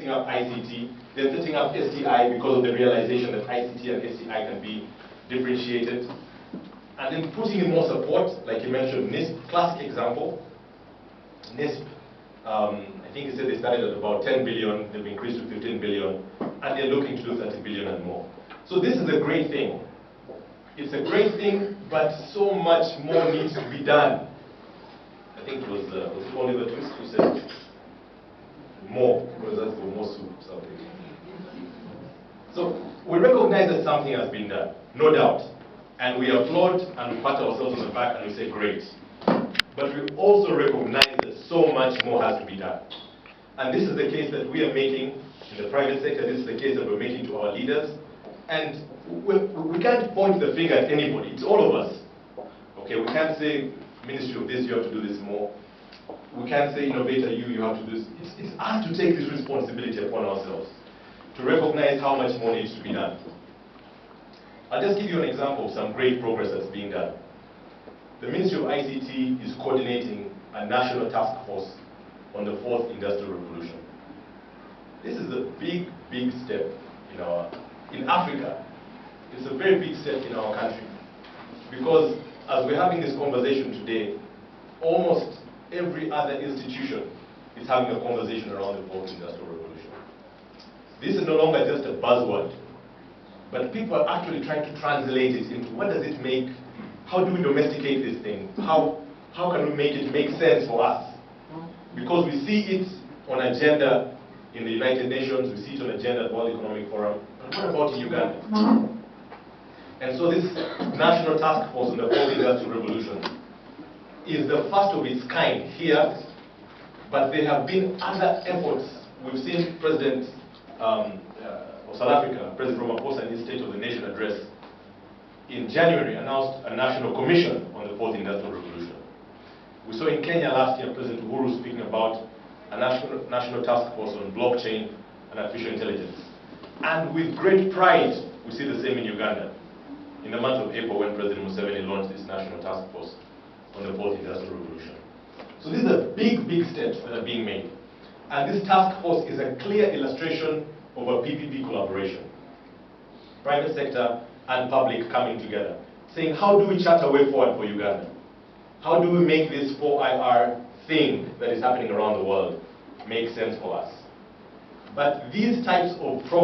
setting up ICT, then setting up STI because of the realization that ICT and STI can be differentiated, and then putting in more support, like you mentioned, NISP, classic example. NISP, I think he said they started at about 10 billion, they've increased to 15 billion, and they're looking to do 30 billion and more. So this is a great thing. It's a great thing, but so much more needs to be done. I think it was Oliver Twist who said more, because that's the more soup, something. So we recognize that something has been done, no doubt. And we applaud and we pat ourselves on the back and we say, great. But we also recognize that so much more has to be done. And this is the case that we are making in the private sector. This is the case that we're making to our leaders. And we can't point the finger at anybody. It's all of us. Okay, we can't say, Ministry of this, you have to do this more. We can't say, Innovator, you have to do this. It's us to take this responsibility upon ourselves, to recognize how much more needs to be done. I'll just give you an example of some great progress that's being done. The Ministry of ICT is coordinating a national task force on the 4th Industrial Revolution. This is a big, big step in Africa. It's a very big step in our country. Because as we're having this conversation today, almost every other institution is having a conversation around the 4th Industrial Revolution. This is no longer just a buzzword, but people are actually trying to translate it into what does it make, how do we domesticate this thing, how can we make it make sense for us? Because we see it on agenda in the United Nations, we see it on agenda at World Economic Forum, but what about in Uganda? And so this National Task Force on the 4th Industrial Revolution is the first of its kind here, but there have been other efforts. We've seen President of South Africa, President Ramaphosa, in his State of the Nation address in January announced a national commission on the 4th Industrial Revolution. We saw in Kenya last year President Uhuru speaking about a national task force on blockchain and artificial intelligence. And with great pride, we see the same in Uganda in the month of April when President Museveni launched this national task force on the 4th Industrial Revolution. So these are big, big steps that are being made. And this task force is a clear illustration of a PPP collaboration. Private sector and public coming together, saying how do we chart a way forward for Uganda? How do we make this 4IR thing that is happening around the world make sense for us? But these types of programs